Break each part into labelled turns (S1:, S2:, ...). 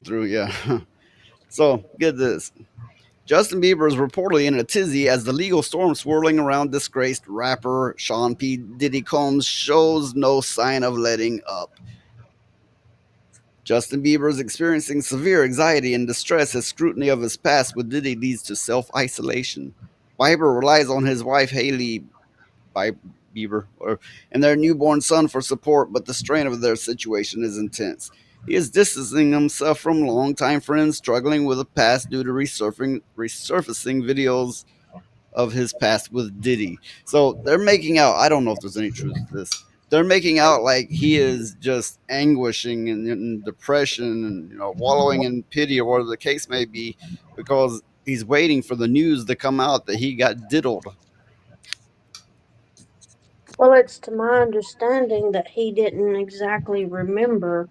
S1: through. Yeah. So get this. Justin Bieber is reportedly in a tizzy as the legal storm swirling around disgraced rapper Sean P. Diddy Combs shows no sign of letting up. Justin Bieber is experiencing severe anxiety and distress as scrutiny of his past with Diddy leads to self isolation. Bieber relies on his wife Haley Bieber and their newborn son for support, but the strain of their situation is intense. He is distancing himself from longtime friends struggling with a past due to resurfacing videos of his past with Diddy. So they're making out. I don't know if there's any truth to this. They're making out like he is just anguishing and depression and wallowing in pity or whatever the case may be, because he's waiting for the news to come out that he got diddled.
S2: Well, it's to my understanding that he didn't exactly remember,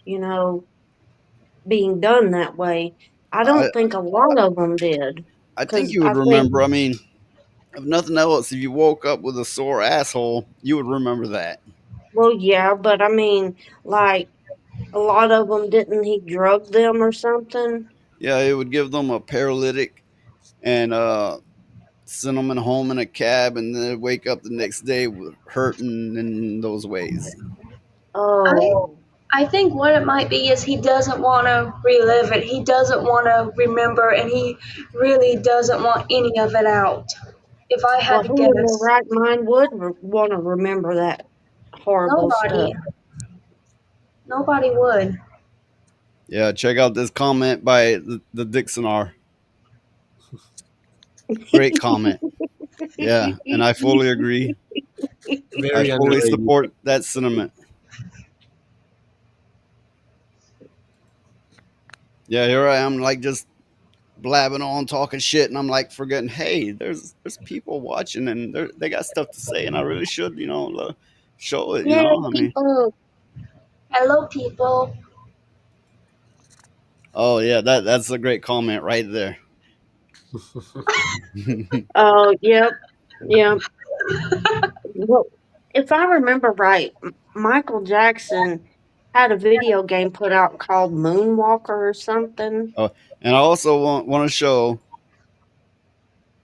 S2: you know, being done that way. I
S1: I
S2: don't think a lot of them did.
S1: I think
S2: Because
S1: you would
S2: I think,
S1: remember. I mean, if nothing else, if you woke up with a sore asshole, you would remember that.
S2: well, yeah, but I mean, like, a lot of them didn't he drug them or something?
S1: Yeah, it would give them a paralytic and send them home in a cab, and then wake up the next day with hurting in those ways.
S3: I
S2: Oh,
S3: I think what it might be is he doesn't want to relive it. He doesn't want to remember, and he really doesn't want any of it out. If I had
S2: well,
S3: to
S2: who in their
S3: guess,
S2: right mind would want to remember that horrible
S3: nobody,
S2: stuff?
S3: nobody would.
S1: Yeah, check out this comment by the Dixon R. Great comment. Yeah, and I fully agree. I
S4: Very
S1: fully
S4: underrated.
S1: support that sentiment. Yeah, here I am, like just blabbing on, talking shit, and I'm like forgetting. Hey, there's people watching, and they got stuff to say, and I really should, show it.
S2: Yeah,
S1: I mean,
S2: people.
S3: Hello, people.
S1: oh yeah, that's a great comment right there.
S2: Oh, yep, yep. Well, if I remember right, Michael Jackson had a video game put out called Moonwalker or something.
S1: Oh, and I also want to show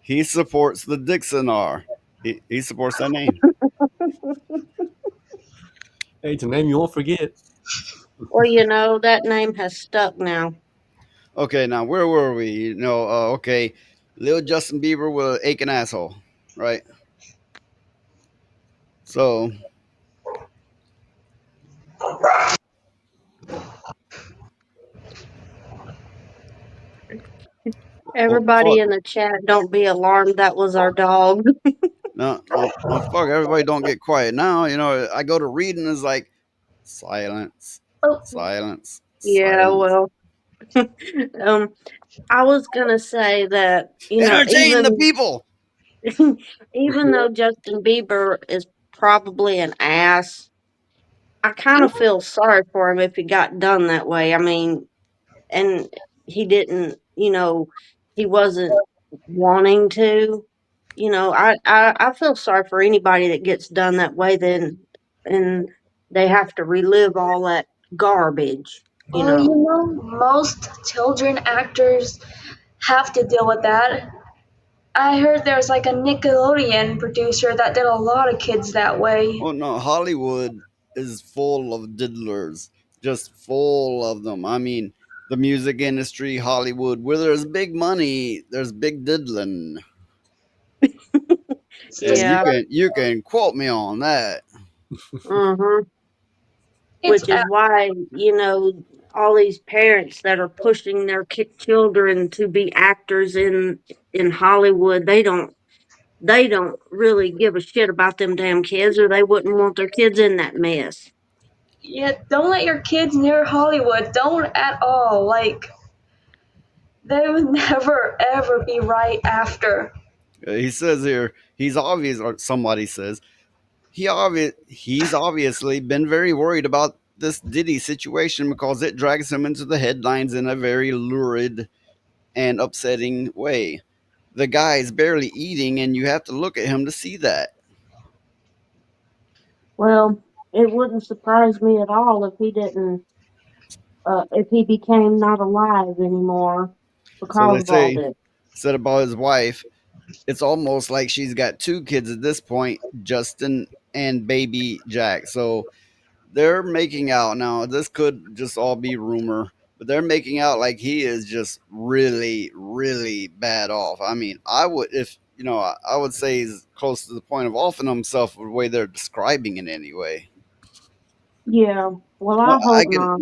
S1: he supports the Dixon R. He supports that name.
S4: Hey, it's a name you won't forget.
S2: Well, that name has stuck now.
S1: Okay, now where were we? Okay, Lil Justin Bieber with an aching asshole, right? So,
S2: Everybody
S1: fuck.
S2: in the chat, don't be alarmed. That was our dog.
S1: No, no, no, fuck. Everybody don't get quiet now. I go to read and it's like silence,
S3: Oh,
S1: silence,
S2: Yeah,
S1: silence.
S2: well, um, I was gonna say that
S1: Entertain the people.
S2: even though Justin Bieber is probably an ass, I kind of feel sorry for him if he got done that way. I mean, and he didn't, he wasn't wanting to. I feel sorry for anybody that gets done that way. Then and they have to relive all that garbage. You
S3: well,
S2: know.
S3: most children actors have to deal with that. I heard there's like a Nickelodeon producer that did a lot of kids that way.
S1: Oh no, Hollywood is full of diddlers, just full of them. I mean, the music industry, Hollywood, where there's big money, there's big diddling.
S3: It's
S1: Yeah,
S3: just,
S1: you
S2: Yeah.
S1: can you can quote me on that.
S2: Uh-huh.
S3: it's
S2: Which is why all these parents that are pushing their children to be actors in Hollywood, they don't really give a shit about them damn kids, or they wouldn't want their kids in that mess.
S3: yeah. Don't let your kids near Hollywood. Don't at all. Like they would never ever be right after.
S1: He says here he's obvious, or somebody says he's obviously been very worried about this Diddy situation because it drags him into the headlines in a very lurid and upsetting way. The guy's barely eating, and you have to look at him to see that.
S2: Well, it wouldn't surprise me at all if he didn't. if he became not alive anymore
S1: So
S2: because
S1: they
S2: of all
S1: say,
S2: this.
S1: said about his wife, it's almost like she's got two kids at this point, Justin and baby Jack. So they're making out now. This could just all be rumor, but they're making out like he is just really, really bad off. I mean, I would, if you know, I would say he's close to the point of offing himself the way they're describing it anyway.
S2: Yeah. Well,
S1: Well,
S2: I hope not.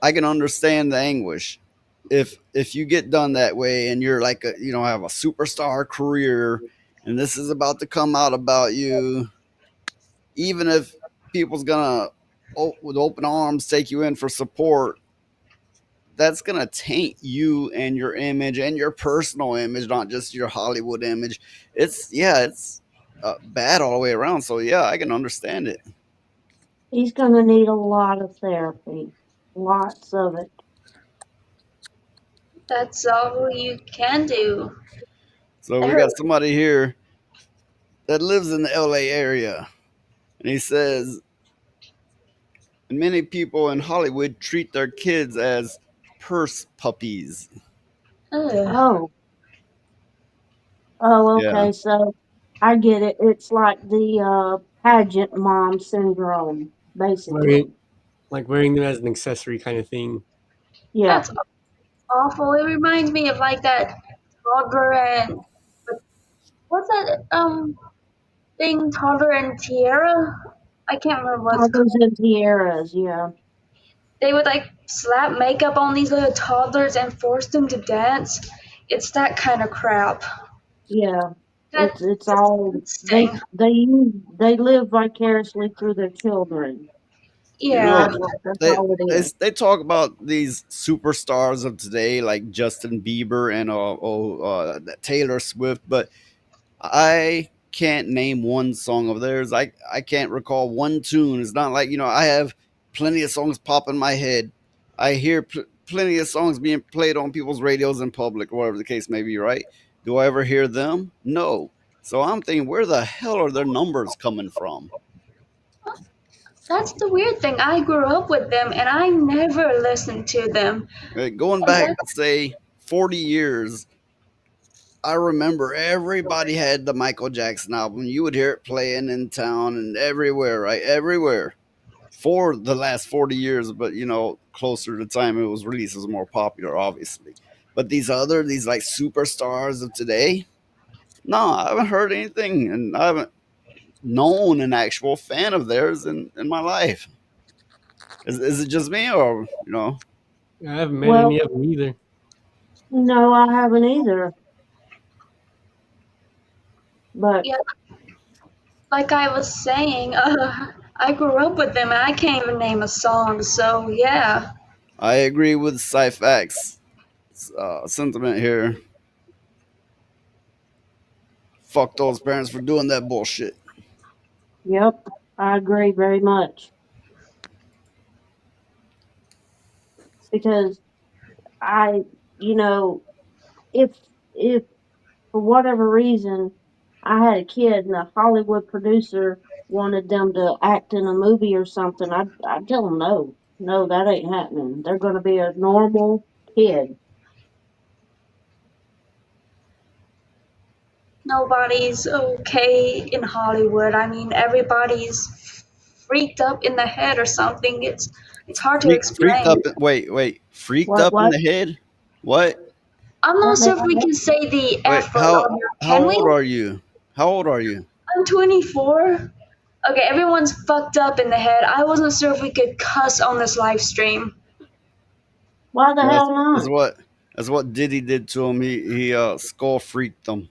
S1: I can understand the anguish if you get done that way and you're like a, you know, have a superstar career and this is about to come out about you, even if people's gonna with open arms take you in for support, that's gonna taint you and your image and your personal image, not just your Hollywood image. It's yeah, it's bad all the way around. So yeah, I can understand it.
S2: He's going to need a lot of therapy. Lots of it.
S3: That's all you can do.
S1: So
S3: I
S1: we
S3: heard,
S1: got somebody here that lives in the LA area, and he says many people in Hollywood treat their kids as purse puppies.
S3: ugh,
S2: Oh, oh,
S1: Yeah.
S2: okay. So I get it. It's like the pageant mom syndrome,
S4: Wearing
S2: basically.
S4: like wearing them as an accessory kind of thing.
S2: Yeah.
S3: that's awful. It reminds me of like that toddler and what's that thing, toddler and tiara? I can't remember what it's
S2: Toddlers
S3: called.
S2: and tiaras. Yeah.
S3: They would like slap makeup on these little toddlers and force them to dance. It's that kind of crap.
S2: Yeah.
S3: That's
S2: It's all
S3: disgusting.
S2: they live vicariously through their children.
S1: You know,
S3: Yeah.
S2: That's
S1: they
S2: all it is.
S1: they talk about these superstars of today, like Justin Bieber and Taylor Swift, but I can't name one song of theirs. I can't recall one tune. It's not like, you know, I have plenty of songs pop in my head. I hear plenty of songs being played on people's radios in public, or whatever the case may be. Right? Do I ever hear them? No. So I'm thinking, where the hell are their numbers coming from?
S3: That's the weird thing. I grew up with them and I never listened to them.
S1: Going
S3: And
S1: back, say 40 years, I remember everybody had the Michael Jackson album. You would hear it playing in town and everywhere, right? Everywhere for the last 40 years. But, you know, closer to the time it was released, it was more popular, obviously. But these like superstars of today, no, I haven't heard anything and I haven't known an actual fan of theirs in my life. Is it just me or, you know?
S4: I haven't met
S2: Well,
S4: any of them either.
S2: no, I haven't either. But
S3: yeah, like I was saying, I grew up with them and I can't even name a song. So yeah.
S1: I agree with Cyfax sentiment here. Fuck those parents for doing that bullshit.
S2: yep, I agree very much because I, you know, if if for whatever reason I had a kid and a Hollywood producer wanted them to act in a movie or something, I'd tell them no, no, that ain't happening. They're going to be a normal kid.
S3: Nobody's okay in Hollywood. I mean, everybody's freaked up in the head or something. It's hard to
S1: Freaked
S3: explain.
S1: up. Wait. Freaked
S2: What?
S1: up in
S2: What?
S1: the head? What?
S3: I'm not
S2: What may
S3: sure if
S2: I
S3: we
S2: help?
S3: can say the
S1: Wait.
S3: F word on here.
S1: How
S3: Can we?
S1: old are you? How old are you?
S3: I'm 24. Okay, everyone's fucked up in the head. I wasn't sure if we could cuss on this live stream.
S2: Why the
S1: Yeah,
S2: hell not?
S1: that's what Diddy did to him. He skull freaked them.